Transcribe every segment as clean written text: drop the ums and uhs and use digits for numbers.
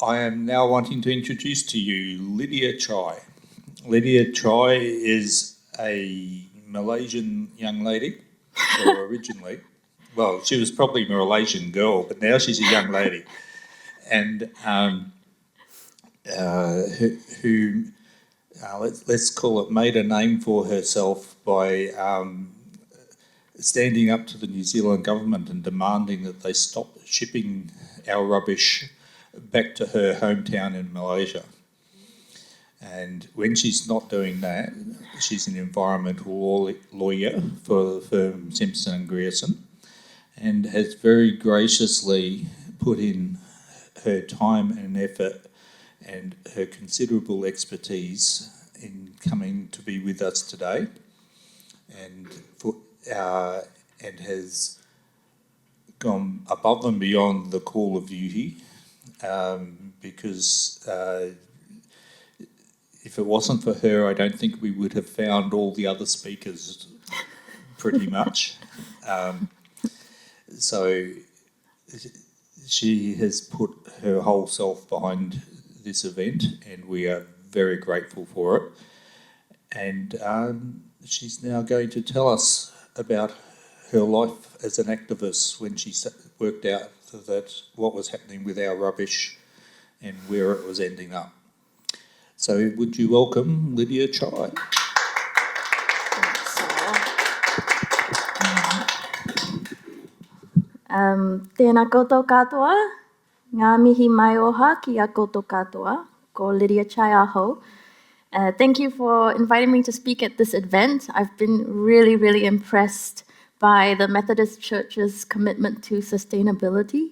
I am now wanting to introduce to you Lydia Chai. Lydia Chai is a Malaysian young lady, or originally. Well, she was probably a Malaysian girl, but now she's a young lady. And who let's call it, made a name for herself by standing up to the New Zealand government and demanding that they stop shipping our rubbish back to her hometown in Malaysia. And when she's not doing that, she's an environmental lawyer for the firm Simpson & Grierson, and has very graciously put in her time and effort and her considerable expertise in coming to be with us today, and has gone above and beyond the call of duty, because if it wasn't for her, I don't think we would have found all the other speakers pretty much. So she has put her whole self behind this event, and we are very grateful for it. And she's now going to tell us about her life as an activist when she worked out that what was happening with our rubbish and where it was ending up. So would you welcome Lydia Chai? Tēnā koutou katoa, ngā mihi mai oha ki a koutou katoa, ko Lydia Chai aho. Thank you for inviting me to speak at this event. I've been really, really impressed by the Methodist Church's commitment to sustainability.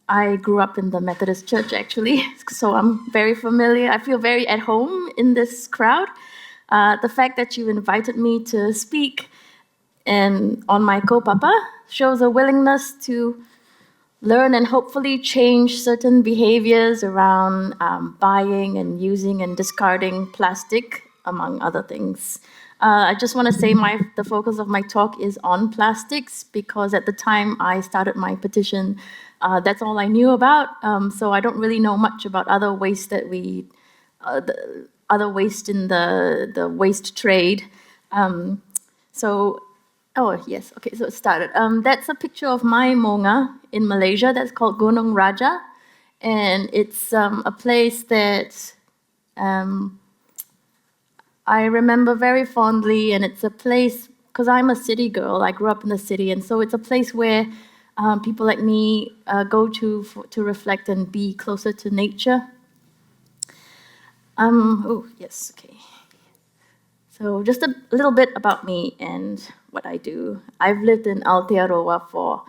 I grew up in the Methodist Church, actually, so I'm very familiar. I feel very at home in this crowd. The fact that you invited me to speak and on my kaupapa shows a willingness to learn and hopefully change certain behaviors around buying and using and discarding plastic, among other things. I just want to say the focus of my talk is on plastics, because at the time I started my petition, that's all I knew about. So I don't really know much about other waste that other waste in the waste trade. Oh, yes, okay, so it started. That's a picture of my monga in Malaysia. That's called Gunung Raja. And it's a place that I remember very fondly. And it's a place, because I'm a city girl, I grew up in the city. And so it's a place where people like me go to reflect and be closer to nature. Oh, yes, okay. So just a little bit about me and what I do. I've lived in Aotearoa for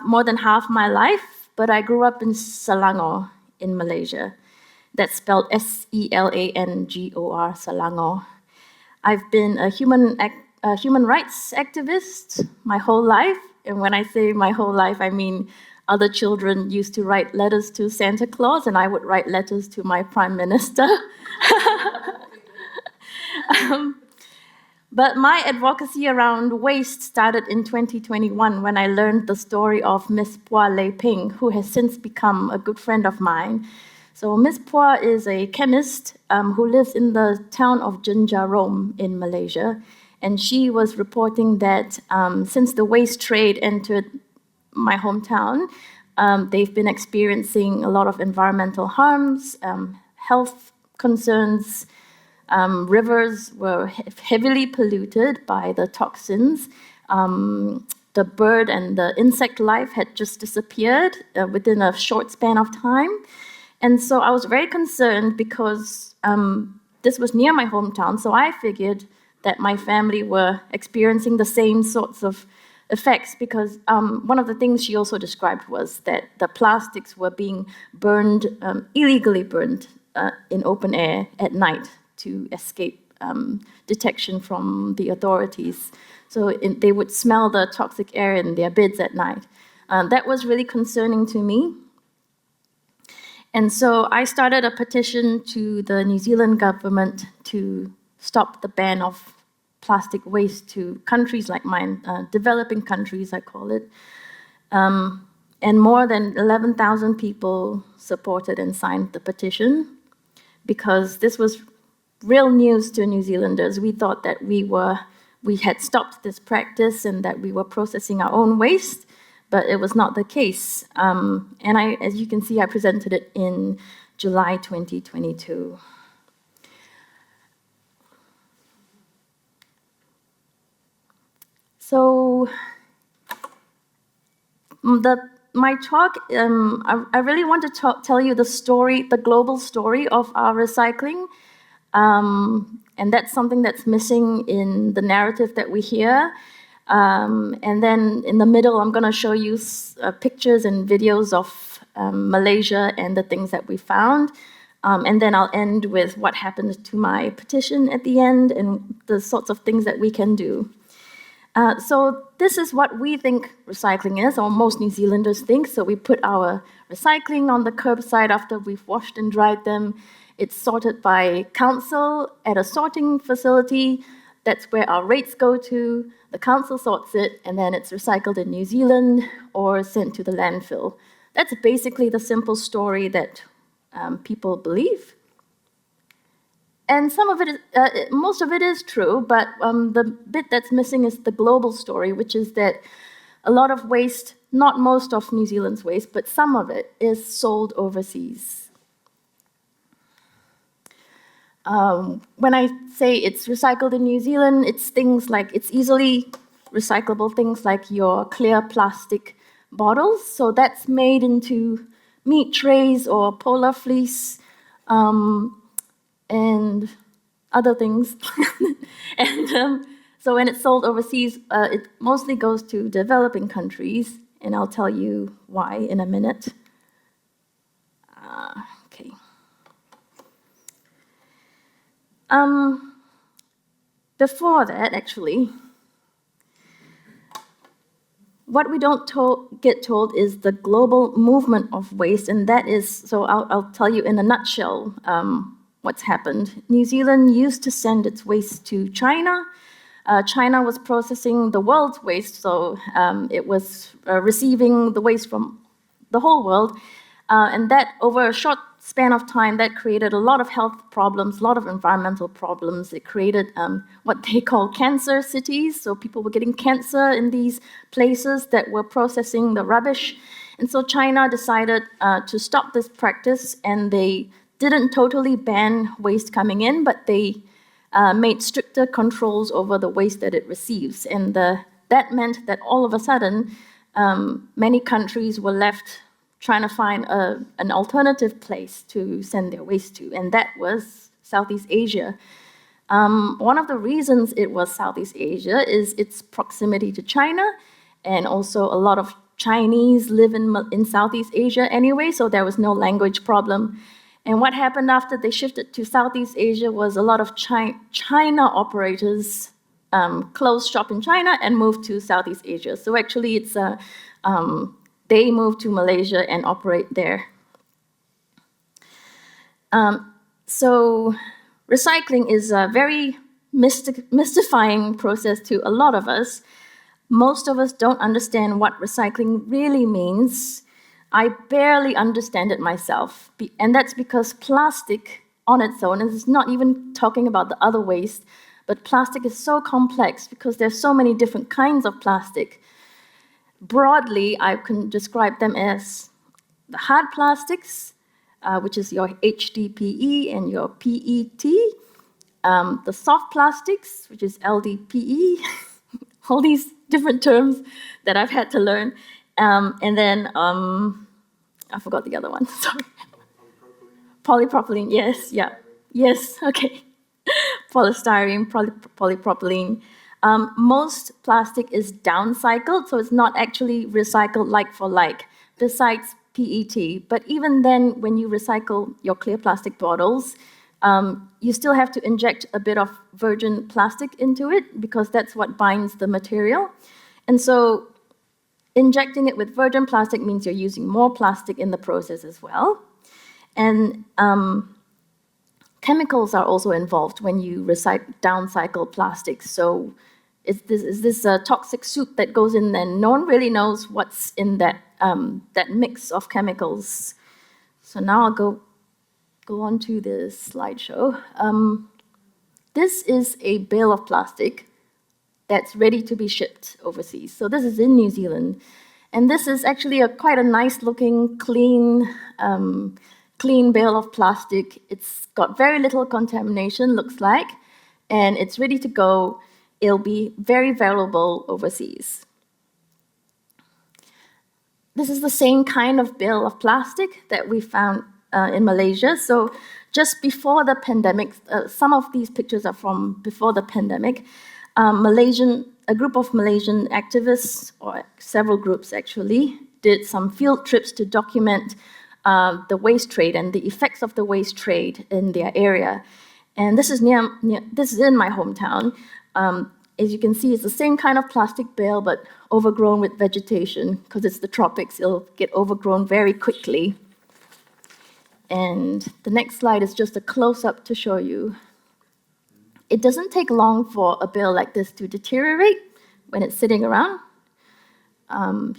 more than half my life, but I grew up in Selangor in Malaysia. That's spelled Selangor, Selangor. I've been a human rights activist my whole life, and when I say my whole life, I mean other children used to write letters to Santa Claus, and I would write letters to my Prime Minister. But my advocacy around waste started in 2021 when I learned the story of Miss Pua Lei Ping, who has since become a good friend of mine. So Miss Pua is a chemist who lives in the town of Jenjarom in Malaysia. And she was reporting that since the waste trade entered my hometown, they've been experiencing a lot of environmental harms, health concerns. Rivers were heavily polluted by the toxins. The bird and the insect life had just disappeared within a short span of time. And so I was very concerned because this was near my hometown, so I figured that my family were experiencing the same sorts of effects, because one of the things she also described was that the plastics were being burned, illegally burned in open air at night to escape detection from the authorities. So they would smell the toxic air in their beds at night. That was really concerning to me. And so I started a petition to the New Zealand government to stop the ban of plastic waste to countries like mine, developing countries, I call it. And more than 11,000 people supported and signed the petition because this was real news to New Zealanders. We thought that we had stopped this practice and that we were processing our own waste, but it was not the case. And as you can see, I presented it in July 2022. So my talk, I really want to tell you the story, the global story of our recycling. And that's something that's missing in the narrative that we hear. And then in the middle, I'm going to show you pictures and videos of Malaysia and the things that we found. And then I'll end with what happened to my petition at the end and the sorts of things that we can do. So this is what we think recycling is, or most New Zealanders think. So we put our recycling on the curbside after we've washed and dried them. It's sorted by council at a sorting facility. That's where our rates go to. The council sorts it, and then it's recycled in New Zealand or sent to the landfill. That's basically the simple story that people believe. And some of it, most of it is true, but the bit that's missing is the global story, which is that a lot of waste, not most of New Zealand's waste, but some of it is sold overseas. When I say it's recycled in New Zealand, it's things like, it's easily recyclable things like your clear plastic bottles. So that's made into meat trays or polar fleece, and other things. And so when it's sold overseas, it mostly goes to developing countries, and I'll tell you why in a minute. Okay. Before that, actually, what we don't get told is the global movement of waste, and that is, so I'll tell you in a nutshell what's happened. New Zealand used to send its waste to China. China was processing the world's waste, so it was receiving the waste from the whole world. And that, over a short span of time, that created a lot of health problems, a lot of environmental problems. It created what they call cancer cities, so people were getting cancer in these places that were processing the rubbish. And so China decided to stop this practice, and they didn't totally ban waste coming in, but they made stricter controls over the waste that it receives. And that meant that all of a sudden, many countries were left trying to find an alternative place to send their waste to, and that was Southeast Asia. One of the reasons it was Southeast Asia is its proximity to China, and also a lot of Chinese live in Southeast Asia anyway, so there was no language problem. And what happened after they shifted to Southeast Asia was a lot of China operators closed shop in China and moved to Southeast Asia. So actually it's they moved to Malaysia and operate there. So recycling is a very mystifying process to a lot of us. Most of us don't understand what recycling really means. I barely understand it myself, and that's because plastic on its own, and it's not even talking about the other waste, but plastic is so complex because there's so many different kinds of plastic. Broadly, I can describe them as the hard plastics, which is your HDPE and your PET, the soft plastics, which is LDPE, all these different terms that I've had to learn. And then, I forgot the other one, sorry. Polypropylene, yes, yeah. Yes, okay. Polystyrene, polypropylene. Most plastic is downcycled, so it's not actually recycled like for like, besides PET. But even then, when you recycle your clear plastic bottles, you still have to inject a bit of virgin plastic into it because that's what binds the material. And so injecting it with virgin plastic means you're using more plastic in the process as well. And chemicals are also involved when you downcycle plastics. So it's this toxic soup that goes in, and no one really knows what's in that that mix of chemicals. So now I'll go on to the slideshow. This is a bale of plastic that's ready to be shipped overseas. So this is in New Zealand. And this is actually quite a nice looking, clean bale of plastic. It's got very little contamination, looks like, and it's ready to go. It'll be very valuable overseas. This is the same kind of bale of plastic that we found in Malaysia. So just before the pandemic, some of these pictures are from before the pandemic. A group of Malaysian activists, or several groups actually, did some field trips to document the waste trade and the effects of the waste trade in their area. And this is this is in my hometown. As you can see, it's the same kind of plastic bale, but overgrown with vegetation, because it's the tropics. It'll get overgrown very quickly. And the next slide is just a close-up to show you. It doesn't take long for a bale like this to deteriorate when it's sitting around.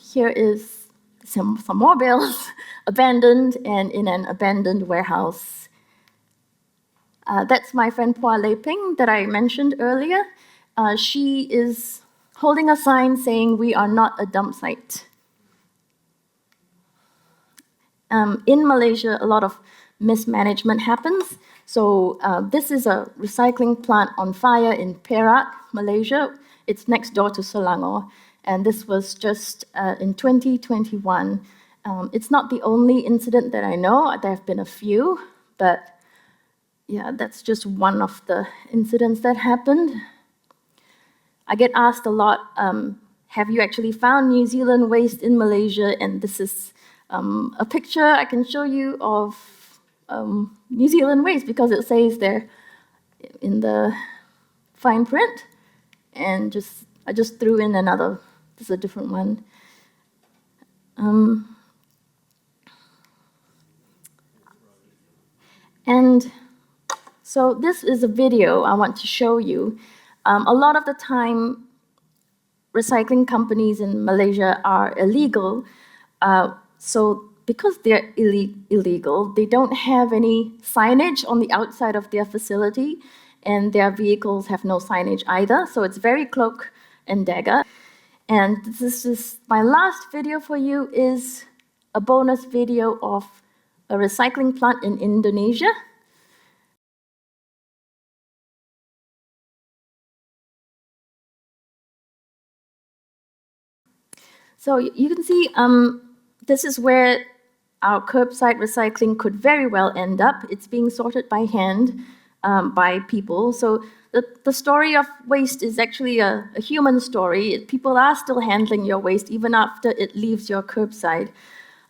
Here is some more bales, abandoned and in an abandoned warehouse. That's my friend Pua Lei Ping that I mentioned earlier. She is holding a sign saying, "We are not a dump site." In Malaysia, a lot of mismanagement happens. So this is a recycling plant on fire in Perak, Malaysia. It's next door to Selangor. And this was just in 2021. It's not the only incident that I know. There have been a few, but yeah, that's just one of the incidents that happened. I get asked a lot, have you actually found New Zealand waste in Malaysia? And this is a picture I can show you of New Zealand waste, because it says there in the fine print. And I just threw in another, this is a different one. And so this is a video I want to show you. A lot of the time, recycling companies in Malaysia are illegal. So because they're illegal, they don't have any signage on the outside of their facility, and their vehicles have no signage either. So it's very cloak and dagger. And this is my last video for you, is a bonus video of a recycling plant in Indonesia. So you can see this is where our curbside recycling could very well end up. It's being sorted by hand by people. So the story of waste is actually a human story. People are still handling your waste even after it leaves your curbside.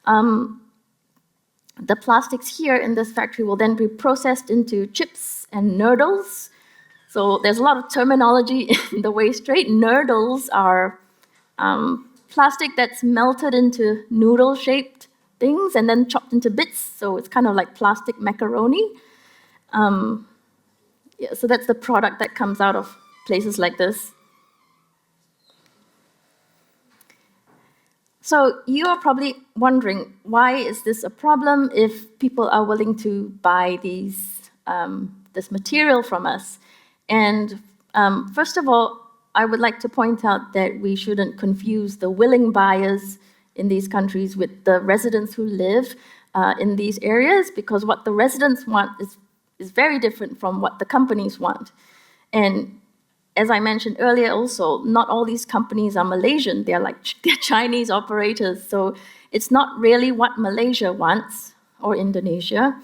The plastics here in this factory will then be processed into chips and nurdles. So there's a lot of terminology in the waste trade. Nurdles are plastic that's melted into noodle-shaped things and then chopped into bits. So it's kind of like plastic macaroni. Yeah, so that's the product that comes out of places like this. So you are probably wondering, why is this a problem if people are willing to buy this material from us? And first of all, I would like to point out that we shouldn't confuse the willing buyers in these countries with the residents who live in these areas, because what the residents want is very different from what the companies want. And as I mentioned earlier also, not all these companies are Malaysian. They're Chinese operators. So it's not really what Malaysia wants or Indonesia.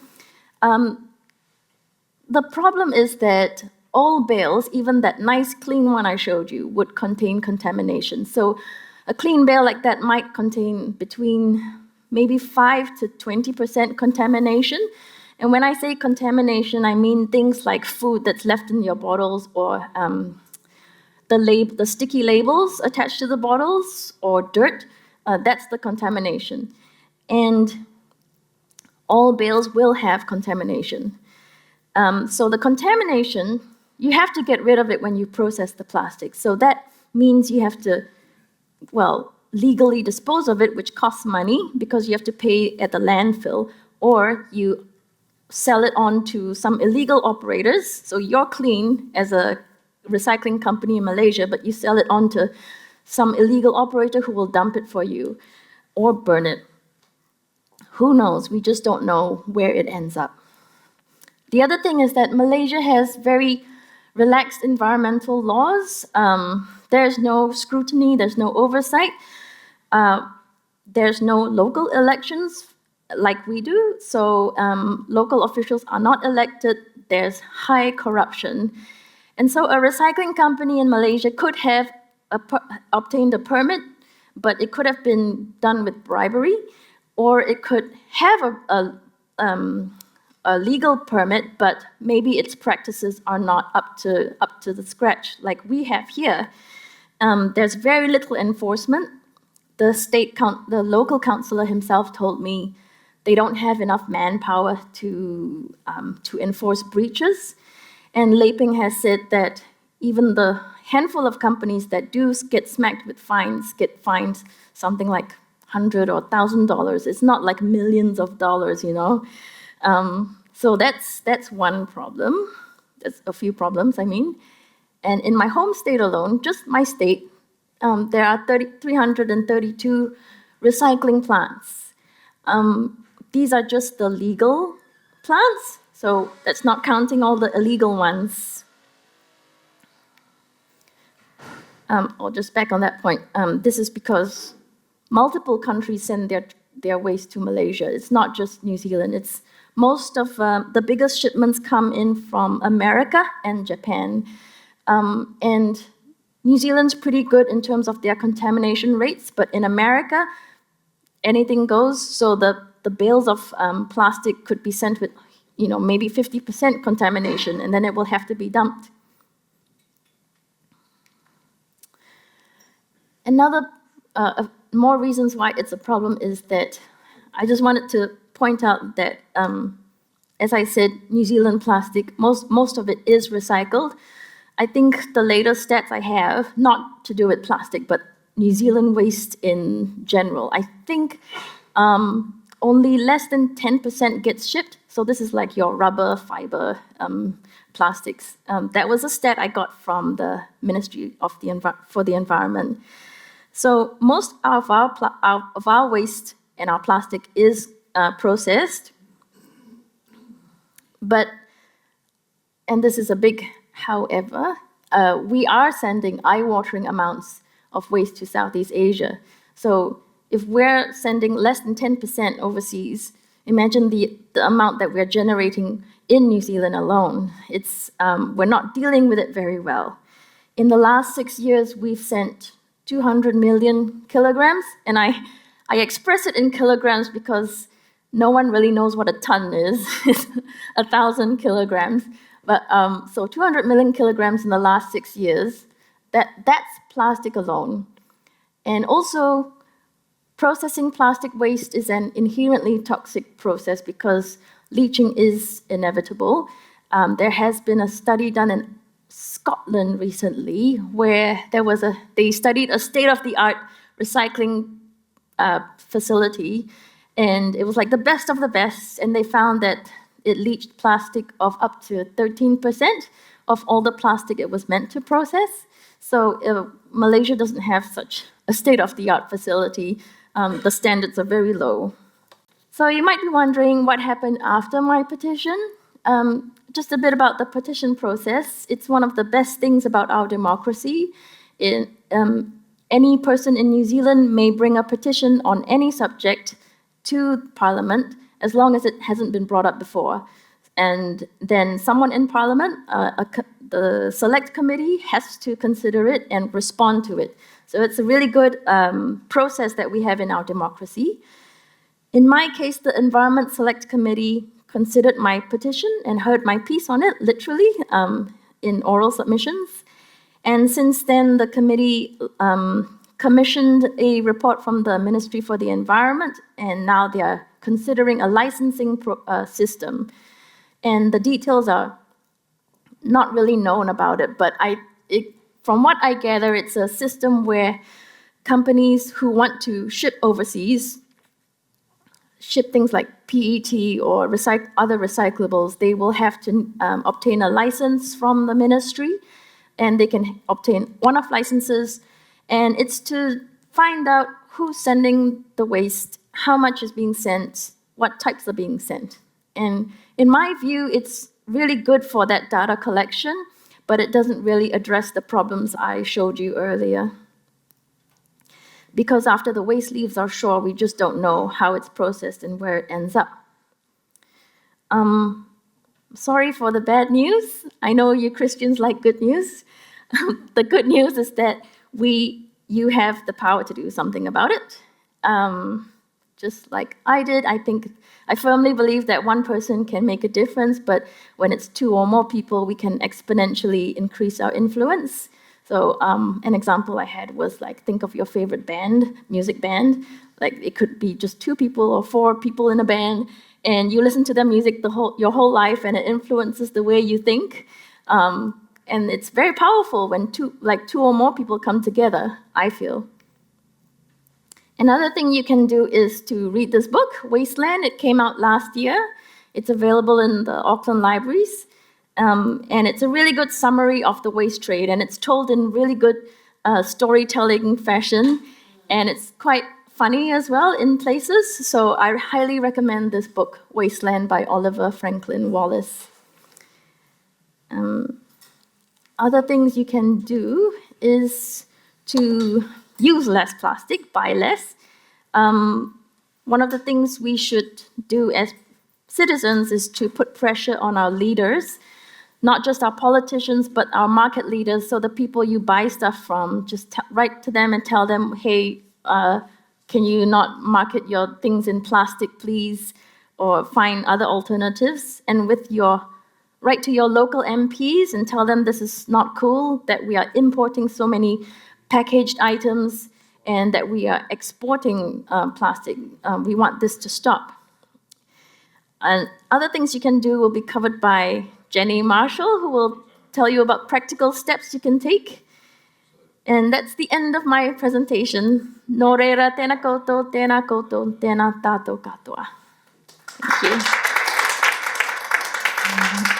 The problem is that all bales, even that nice clean one I showed you, would contain contamination. So a clean bale like that might contain between maybe 5 to 20% contamination. And when I say contamination, I mean things like food that's left in your bottles, or the sticky labels attached to the bottles, or dirt. That's the contamination. And all bales will have contamination. So the contamination, you have to get rid of it when you process the plastic. So that means you have to, legally dispose of it, which costs money because you have to pay at the landfill, or you sell it on to some illegal operators. So you're clean as a recycling company in Malaysia, but you sell it on to some illegal operator who will dump it for you or burn it. Who knows? We just don't know where it ends up. The other thing is that Malaysia has very relaxed environmental laws. There's no scrutiny, there's no oversight. There's no local elections like we do, so local officials are not elected. There's high corruption. And so a recycling company in Malaysia could have obtained a permit, but it could have been done with bribery, or it could have a legal permit, but maybe its practices are not up to the scratch like we have here. There's very little enforcement. The local councillor himself told me they don't have enough manpower to enforce breaches. And Leping has said that even the handful of companies that do get smacked with fines get fined something like $100 or $1,000. It's not like millions of dollars, you know. So that's one problem. There's a few problems, I mean. And in my home state alone, just my state, there are 332 recycling plants. These are just the legal plants, so that's not counting all the illegal ones. Or just back on that point, this is because multiple countries send their waste to Malaysia. It's not just New Zealand. It's most of the biggest shipments come in from America and Japan. And New Zealand's pretty good in terms of their contamination rates, but in America, anything goes. So the bales of plastic could be sent with, maybe 50% contamination, and then it will have to be dumped. Another more reasons why it's a problem is that I just wanted to point out that, as I said, New Zealand plastic, most of it is recycled. I think the latest stats I have, not to do with plastic, but New Zealand waste in general, I think only less than 10% gets shipped. So this is like your rubber, fiber, plastics. That was a stat I got from the Ministry for the Environment. So most of our waste and our plastic is processed, and this is a big however, we are sending eye-watering amounts of waste to Southeast Asia. So if we're sending less than 10% overseas, imagine the amount that we're generating in New Zealand alone. We're not dealing with it very well. In the last 6 years, we've sent 200 million kilograms, and I express it in kilograms because no one really knows what a ton is. It's 1,000 kilograms. But so 200 million kilograms in the last 6 years, that's plastic alone. And also, processing plastic waste is an inherently toxic process because leaching is inevitable. There has been a study done in Scotland recently where they studied a state-of-the-art recycling facility, and it was like the best of the best, and they found that it leached plastic of up to 13% of all the plastic it was meant to process. So Malaysia doesn't have such a state-of-the-art facility. The standards are very low. So you might be wondering what happened after my petition. Just a bit about the petition process. It's one of the best things about our democracy. Any person in New Zealand may bring a petition on any subject to Parliament as long as it hasn't been brought up before. And then someone in Parliament, the select committee, has to consider it and respond to it. So it's a really good process that we have in our democracy. In my case, the Environment Select Committee considered my petition and heard my piece on it, literally, in oral submissions. And since then, the committee commissioned a report from the Ministry for the Environment, and now they are considering a licensing system. And the details are not really known about it, but from what I gather, it's a system where companies who want to ship overseas, ship things like PET or other recyclables, they will have to obtain a license from the ministry, and they can obtain one-off licenses, and it's to find out who's sending the waste, how much is being sent, what types are being sent. And in my view, it's really good for that data collection, but it doesn't really address the problems I showed you earlier. Because after the waste leaves our shore, we just don't know how it's processed and where it ends up. Sorry for the bad news. I know you Christians like good news. The good news is that you have the power to do something about it. Just like I did, I firmly believe that one person can make a difference, but when it's 2 or more people, we can exponentially increase our influence. So an example I had was like, think of your favorite band, music band. Like it could be just 2 people or 4 people in a band, and you listen to their music your whole life, and it influences the way you think. And it's very powerful when 2 or more people come together, I feel. Another thing you can do is to read this book, Wasteland. It came out last year. It's available in the Auckland libraries. And it's a really good summary of the waste trade, and it's told in really good storytelling fashion, and it's quite funny as well in places. So I highly recommend this book, Wasteland by Oliver Franklin Wallace. Other things you can do is to use less plastic, buy less. One of the things we should do as citizens is to put pressure on our leaders, not just our politicians, but our market leaders. So the people you buy stuff from, just write to them and tell them, hey, can you not market your things in plastic, please? Or find other alternatives. And write to your local MPs and tell them this is not cool, that we are importing so many packaged items and that we are exporting plastic. We want this to stop. And other things you can do will be covered by Jenny Marshall, who will tell you about practical steps you can take. And that's the end of my presentation. Nō reira, tēnā koutou, tēnā tātou katoa. Thank you.